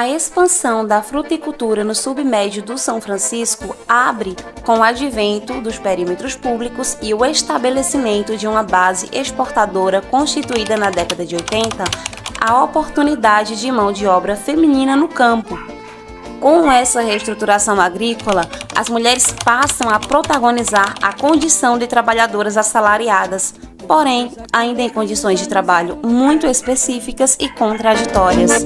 A expansão da fruticultura no submédio do São Francisco abre, com o advento dos perímetros públicos e o estabelecimento de uma base exportadora constituída na década de 80, a oportunidade de mão de obra feminina no campo. Com essa reestruturação agrícola, as mulheres passam a protagonizar a condição de trabalhadoras assalariadas, porém, ainda em condições de trabalho muito específicas e contraditórias.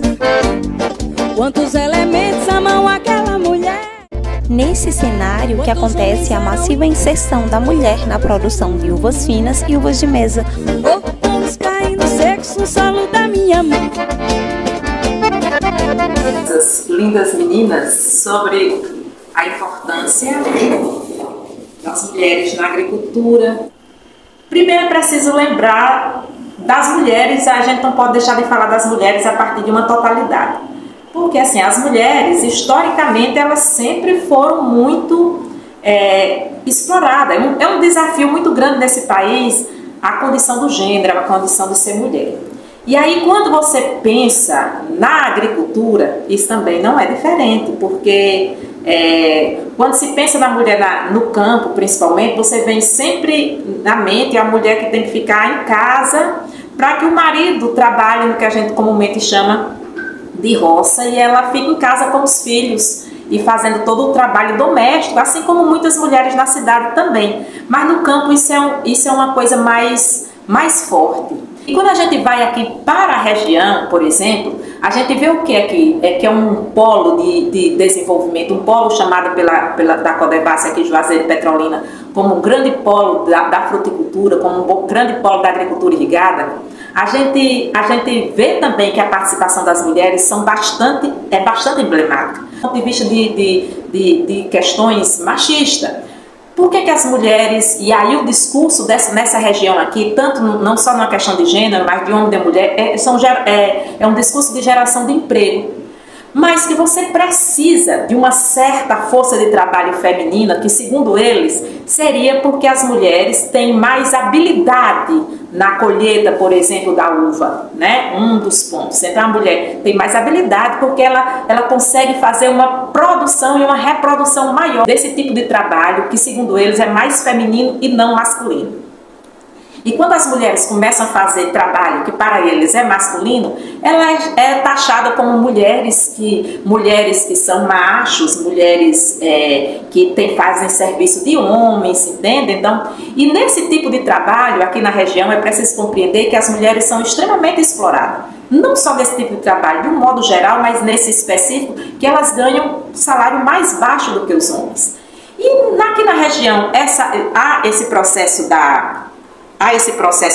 Quantos elementos amam aquela mulher? Nesse cenário que acontece a massiva inserção da mulher na produção de uvas finas e uvas de mesa. Vamos caindo secos no solo da minha mão. Essas lindas meninas sobre a importância das mulheres na agricultura. Primeiro é preciso lembrar das mulheres, a gente não pode deixar de falar das mulheres a partir de uma totalidade. Porque assim, as mulheres, historicamente, elas sempre foram muito exploradas. É um desafio muito grande nesse país a condição do gênero, a condição de ser mulher. E aí, quando você pensa na agricultura, isso também não é diferente, porque quando se pensa na mulher no campo, principalmente, você vem sempre na mente a mulher que tem que ficar em casa para que o marido trabalhe no que a gente comumente chama de roça e ela fica em casa com os filhos e fazendo todo o trabalho doméstico, assim como muitas mulheres na cidade também. Mas no campo isso é uma coisa mais forte. E quando a gente vai aqui para a região, por exemplo, a gente vê o que aqui? Que é um polo de desenvolvimento, um polo chamado da Codevasf aqui de Juazeiro Petrolina como um grande polo da fruticultura, como um grande polo da agricultura irrigada. A gente vê também que a participação das mulheres é bastante emblemática. Do ponto de vista de questões machistas. Por que as mulheres, e aí o discurso nessa região aqui, tanto não só na questão de gênero, mas de homem e de mulher, é um discurso de geração de emprego. Mas que você precisa de uma certa força de trabalho feminina, que segundo eles, seria porque as mulheres têm mais habilidade na colheita, por exemplo, da uva, né? Um dos pontos. Então a mulher tem mais habilidade porque ela consegue fazer uma produção e uma reprodução maior desse tipo de trabalho, que segundo eles é mais feminino e não masculino. E quando as mulheres começam a fazer trabalho que para eles é masculino, ela é taxada como mulheres que são machos, mulheres que fazem serviço de homens, entende? Então, e nesse tipo de trabalho aqui na região é preciso compreender que as mulheres são extremamente exploradas. Não só nesse tipo de trabalho, de um modo geral, mas nesse específico, que elas ganham salário mais baixo do que os homens. E aqui na região há esse processo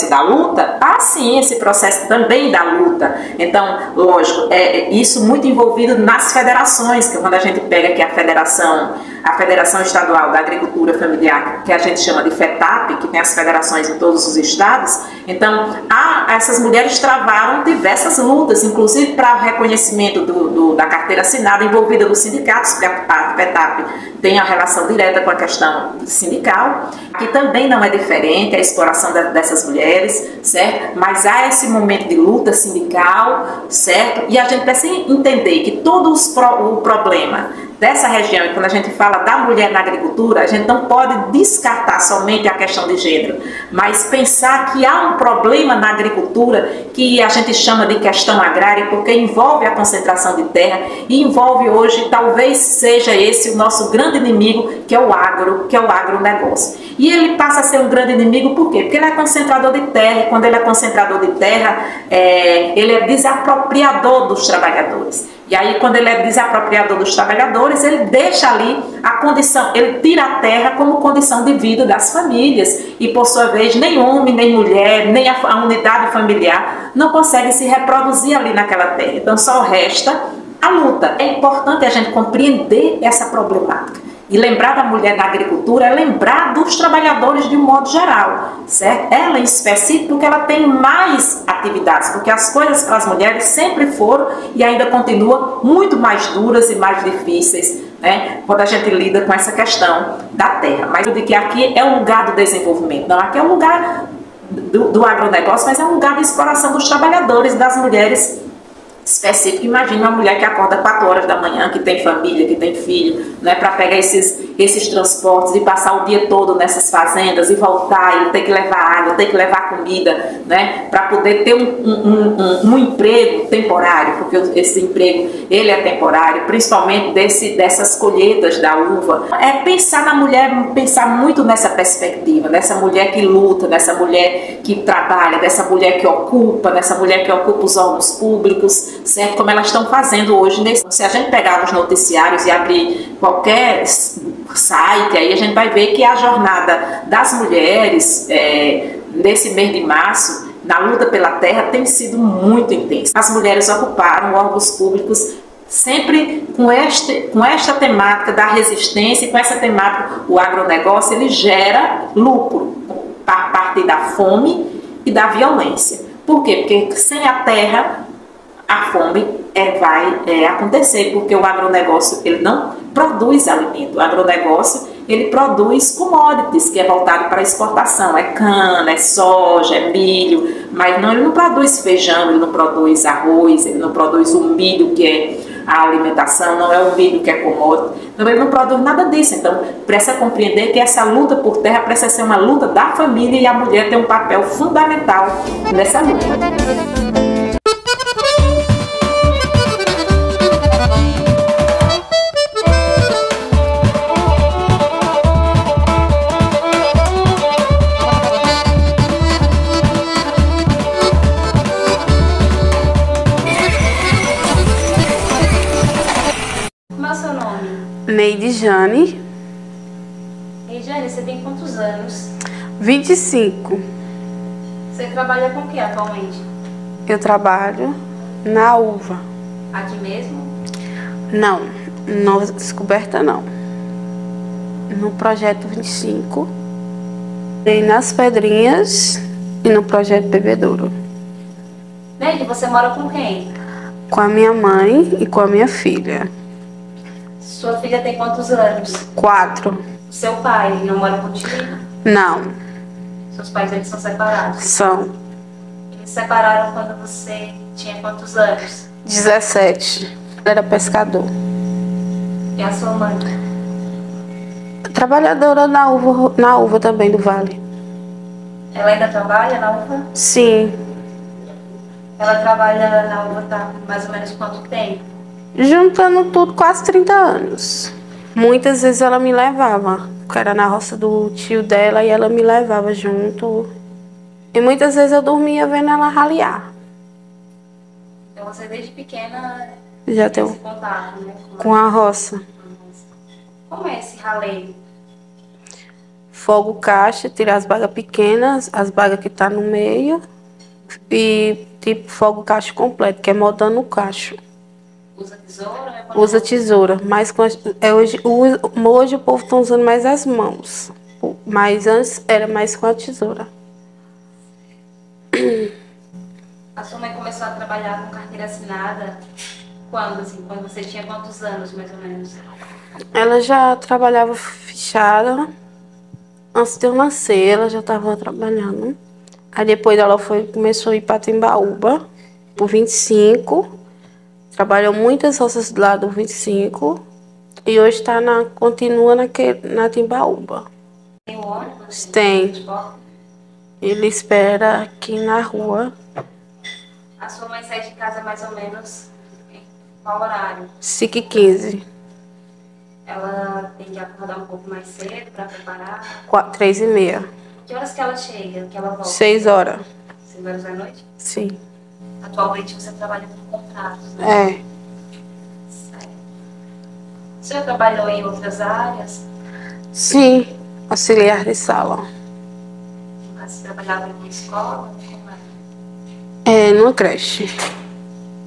da luta? Ah, sim, esse processo também da luta. Então, lógico, isso muito envolvido nas federações, que quando a gente pega aqui a Federação Estadual da Agricultura Familiar, que a gente chama de FETAP, que tem as federações em todos os estados, então, essas mulheres travaram diversas lutas, inclusive para o reconhecimento da carteira assinada envolvida nos sindicatos, porque a FETAP tem a relação direta com a questão sindical. Aqui também não é diferente, a exploração dessas mulheres, certo? Mas há esse momento de luta sindical, certo? E a gente precisa entender que todo o problema dessa região, e quando a gente fala da mulher na agricultura, a gente não pode descartar somente a questão de gênero, mas pensar que há um problema na agricultura que a gente chama de questão agrária, porque envolve a concentração de terra e envolve hoje, talvez seja esse o nosso grande inimigo, que é o agronegócio. E ele passa a ser um grande inimigo por quê? Porque ele é concentrador de terra, e quando ele é concentrador de terra, ele é desapropriador dos trabalhadores. E aí, quando ele é desapropriador dos trabalhadores, ele deixa ali a condição, ele tira a terra como condição de vida das famílias. E, por sua vez, nem homem, nem mulher, nem a unidade familiar não consegue se reproduzir ali naquela terra. Então, só resta a luta. É importante a gente compreender essa problemática. E lembrar da mulher na agricultura é lembrar dos trabalhadores de um modo geral, certo? Ela em específico, porque ela tem mais atividades, porque as coisas para as mulheres sempre foram e ainda continuam muito mais duras e mais difíceis, né? Quando a gente lida com essa questão da terra. Mas eu digo que aqui é um lugar do desenvolvimento, não, aqui é um lugar do agronegócio, mas é um lugar de exploração dos trabalhadores, das mulheres, específico. Imagina uma mulher que acorda 4 horas da manhã, que tem família, que tem filho, né, para pegar esses transportes e passar o dia todo nessas fazendas e voltar e ter que levar água, ter que levar comida, né, para poder ter um emprego temporário, porque esse emprego ele é temporário, principalmente dessas colheitas da uva. É pensar na mulher, pensar muito nessa perspectiva, nessa mulher que luta, nessa mulher que trabalha, dessa mulher que ocupa, nessa mulher que ocupa os órgãos públicos, certo? Como elas estão fazendo hoje. Se a gente pegar os noticiários e abrir qualquer site, aí a gente vai ver que a jornada das mulheres nesse mês de março, na luta pela terra, tem sido muito intensa. As mulheres ocuparam órgãos públicos sempre com esta temática da resistência, e com essa temática, o agronegócio ele gera lucro a partir da fome e da violência. Por quê? Porque sem a terra, a fome vai acontecer, porque o agronegócio ele não produz alimento. O agronegócio ele produz commodities, que é voltado para a exportação, é cana, é soja, é milho, mas ele não produz feijão, ele não produz arroz, ele não produz o milho, que é a alimentação, não é o milho que é commodity, então ele não produz nada disso. Então precisa compreender que essa luta por terra precisa ser uma luta da família, e a mulher tem um papel fundamental nessa luta. Neide Jane. E Jane, você tem quantos anos? 25. Você trabalha com o que atualmente? Eu trabalho na uva. Aqui mesmo? Não, Nova Descoberta não. No Projeto 25. E nas Pedrinhas e no Projeto Bebedouro. Neide, você mora com quem? Com a minha mãe e com a minha filha. Sua filha tem quantos anos? 4. Seu pai não mora contigo? Não. Seus pais eles são separados? São. Eles se separaram quando você tinha quantos anos? 17. Ele era pescador. E a sua mãe? Trabalhadora na uva também do Vale. Ela ainda trabalha na uva? Sim. Ela trabalha na uva tá mais ou menos quanto tempo? Juntando tudo, quase 30 anos. Muitas vezes ela me levava, porque era na roça do tio dela, e ela me levava junto. E muitas vezes eu dormia vendo ela ralear. Então você desde pequena Já tem tem esse contato, né? com a roça. Como é esse raleio? Fogo caixa, tirar as bagas pequenas, as bagas que tá no meio, e tipo fogo caixa completo, que é montando o cacho. Usa tesoura? Usa tesoura, mas hoje o povo está usando mais as mãos. Mas antes era mais com a tesoura. A sua mãe começou a trabalhar com carteira assinada quando, assim, quando você tinha quantos anos, mais ou menos? Ela já trabalhava fichada. Antes de eu nascer, ela já estava trabalhando. Aí depois ela começou a ir para Timbaúba, por 25. Trabalhou muitas roças do lado do 25 e hoje continua na Timbaúba. Tem um ônibus? Tem. Ele espera aqui na rua. A sua mãe sai de casa mais ou menos em qual horário? 5h15. Ela tem que acordar um pouco mais cedo para preparar? 3h30. Que horas que ela chega? Que ela volta? 6 horas. 6 horas da noite? Sim. Atualmente você trabalha com contratos, né? É. Certo. O senhor trabalhou em outras áreas? Sim, auxiliar de sala. Mas você trabalhava em uma escola? Como era? É, numa creche.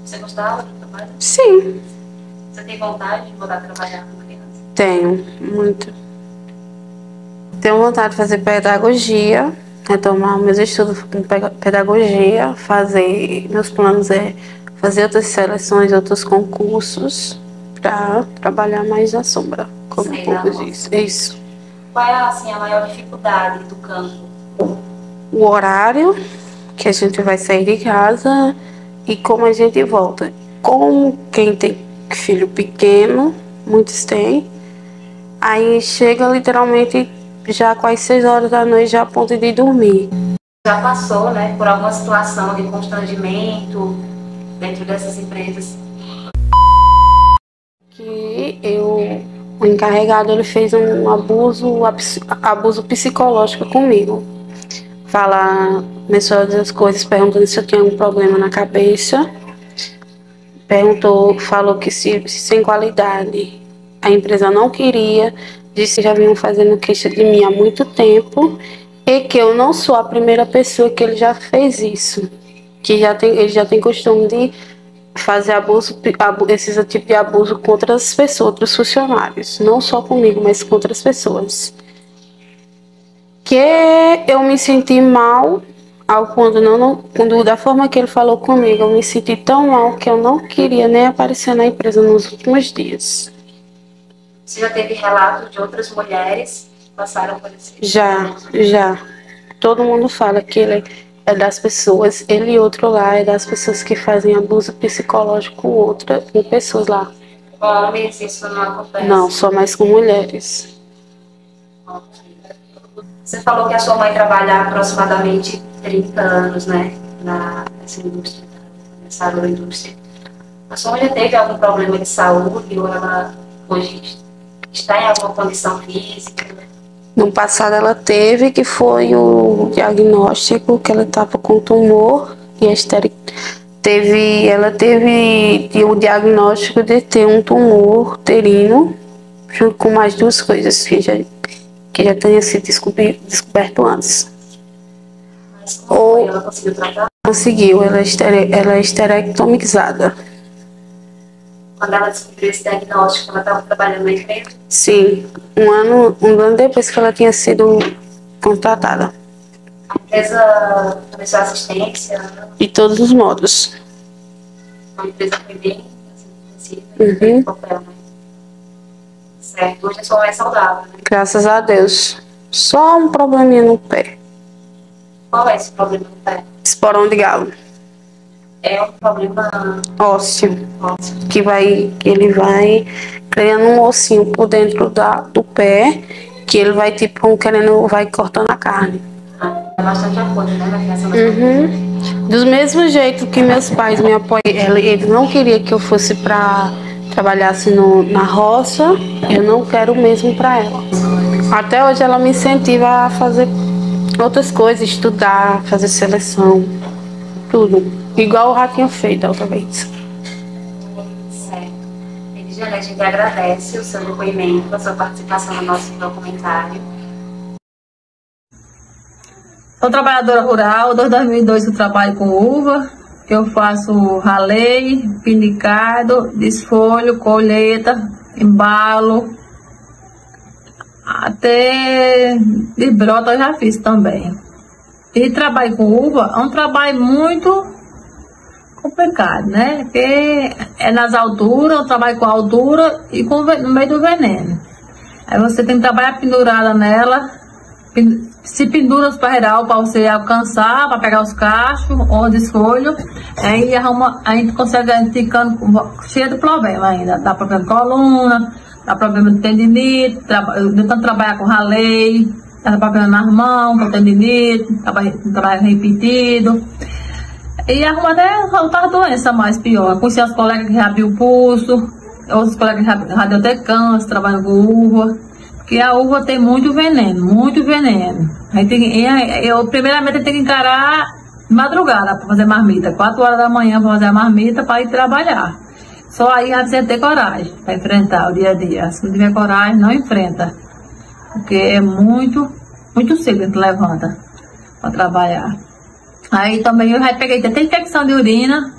Você gostava do trabalho? Sim. Você tem vontade de voltar a trabalhar com criança? Tenho, muito. Tenho vontade de fazer pedagogia, retomar meus estudos com pedagogia, meus planos é fazer outras seleções, outros concursos, para trabalhar mais na sombra, como o povo diz. Isso. Qual é, assim, a maior dificuldade do campo? O horário que a gente vai sair de casa e como a gente volta. como quem tem filho pequeno, muitos têm, aí chega literalmente já quase 6 horas da noite, já a ponto de dormir. Já passou, né, por alguma situação de constrangimento dentro dessas empresas? Que o encarregado ele fez um abuso psicológico comigo. Começou a dizer as coisas, perguntando se eu tinha algum problema na cabeça. Falou que se sem qualidade a empresa não queria, disse que já vinham fazendo queixa de mim há muito tempo e que eu não sou a primeira pessoa que ele já fez isso, que ele já tem costume de fazer esse tipo de abuso com outras pessoas, outros funcionários, não só comigo, mas com outras pessoas. Que eu me senti mal quando da forma que ele falou comigo, eu me senti tão mal que eu não queria nem aparecer na empresa nos últimos dias. Você já teve relatos de outras mulheres que passaram por isso? Já. Todo mundo fala que ele é das pessoas, ele e outro lá é das pessoas que fazem abuso psicológico com pessoas lá. Com homens isso não acontece? Não, só mais com mulheres. Você falou que a sua mãe trabalha há aproximadamente 30 anos, né, nessa indústria, nessa agroindústria. A sua mãe já teve algum problema de saúde ou ela hoje está em alguma condição física? No passado ela teve, que foi o diagnóstico que ela estava com tumor e ela teve o diagnóstico de ter um tumor uterino, junto com mais 2 coisas que já tenha sido descoberto antes. Mas como foi? Ela conseguiu tratar? Conseguiu, ela é esterectomizada. Quando ela descobriu esse diagnóstico, ela estava trabalhando na empresa? Sim, um ano depois que ela tinha sido contratada. A empresa começou a assistência? De todos os modos. A empresa foi bem assim, papel, né? Certo, hoje a sua mãe é saudável, né? Graças a Deus. Só um probleminha no pé. Qual é esse problema no pé? Esporão de galo. É um problema ósseo. Que ele vai criando um ossinho por dentro do pé, que ele vai vai cortando a carne. É bastante apoio, né, na criação da Do mesmo jeito que meus pais me apoiam, eles não queriam que eu fosse trabalhar na roça, eu não quero o mesmo para ela. Até hoje ela me incentiva a fazer outras coisas, estudar, fazer seleção, tudo. Igual o Ratinho fez da outra vez. Certo. Eligiane, a gente agradece o seu depoimento, a sua participação no nosso documentário. Sou trabalhadora rural, desde 2002 eu trabalho com uva, eu faço ralei, pindicado, desfolho, colheita, embalo, até de brota eu já fiz também. E trabalho com uva é um trabalho muito complicado, né? Porque é nas alturas, eu trabalho com altura e no meio do veneno. Aí você tem que trabalhar pendurada nela, se pendura os parreiral para você alcançar, para pegar os cachos ou desfolho. Aí a gente consegue ficando cheio de problema ainda. Dá problema de coluna, dá problema de tendinite, tentando trabalhar com ralei, dá problema nas mãos, com tendinite, trabalho repetido. E arruma até outras doenças mais pior. Conheci as colegas que já abriu o pulso, outros colegas que já deu até câncer, trabalham com uva. Porque a uva tem muito veneno, muito veneno. Primeiramente eu tenho que encarar de madrugada para fazer marmita, 4 horas da manhã para fazer a marmita para ir trabalhar. Só aí já precisa ter coragem para enfrentar o dia a dia. Se não tiver coragem, não enfrenta. Porque é muito cedo que a gente levanta para trabalhar. Aí também eu já peguei até infecção de urina.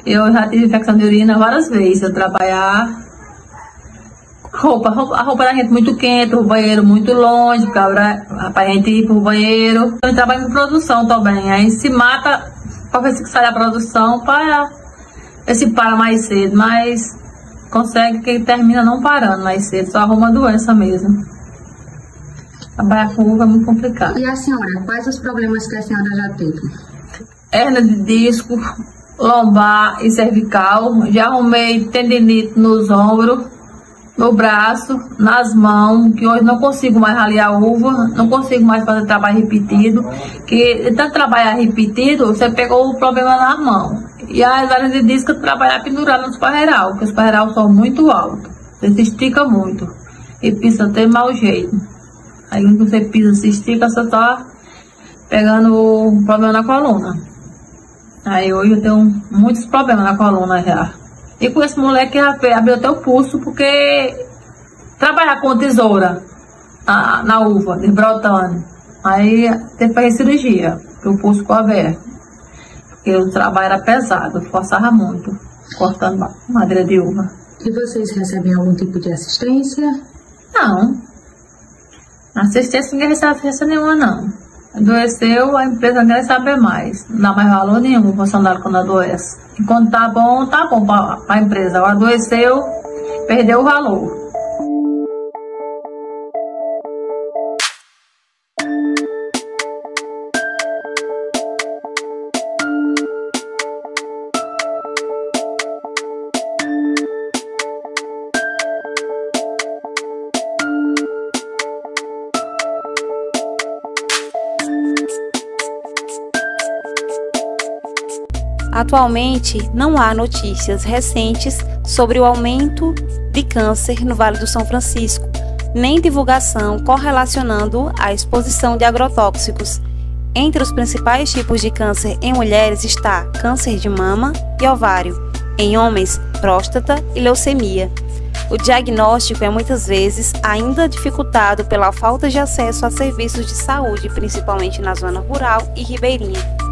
Eu já tive infecção de urina várias vezes. Eu trabalhar. A roupa da gente muito quente, o banheiro muito longe, pra gente ir pro banheiro. Eu trabalho com produção também. Aí se mata pra ver se sai a produção, para ver se para mais cedo. Mas consegue que termina não parando mais cedo, só arruma doença mesmo. Trabalhar com uva é muito complicado. E a senhora, quais os problemas que a senhora já teve? Hérnia de disco, lombar e cervical, já arrumei tendinite nos ombros, no braço, nas mãos, que hoje não consigo mais raliar uva, não consigo mais fazer trabalho repetido, que tanto trabalhar repetido, você pegou o problema na mão. E as áreas de disco trabalhar pendurado nos parreiral, porque os parreiral são muito altos, você se estica muito e pisa até mau jeito. Aí quando você pisa, se estica, você tá pegando o problema na coluna. Aí hoje eu tenho muitos problemas na coluna já. E com esse moleque abriu até o pulso, porque trabalhar com tesoura na uva, desbrotando. Aí teve que fazer cirurgia, porque o pulso ficou aberto. Porque o trabalho era pesado, forçava muito, cortando madeira de uva. E vocês recebem algum tipo de assistência? Não. Assistência ninguém recebe assistência nenhuma, não. Adoeceu, a empresa não quer saber mais. Não dá mais valor nenhum o funcionário quando adoece. Enquanto tá bom para a empresa. Agora adoeceu, perdeu o valor. Atualmente, não há notícias recentes sobre o aumento de câncer no Vale do São Francisco, nem divulgação correlacionando a exposição de agrotóxicos. Entre os principais tipos de câncer em mulheres está câncer de mama e ovário, em homens, próstata e leucemia. O diagnóstico é muitas vezes ainda dificultado pela falta de acesso a serviços de saúde, principalmente na zona rural e ribeirinha.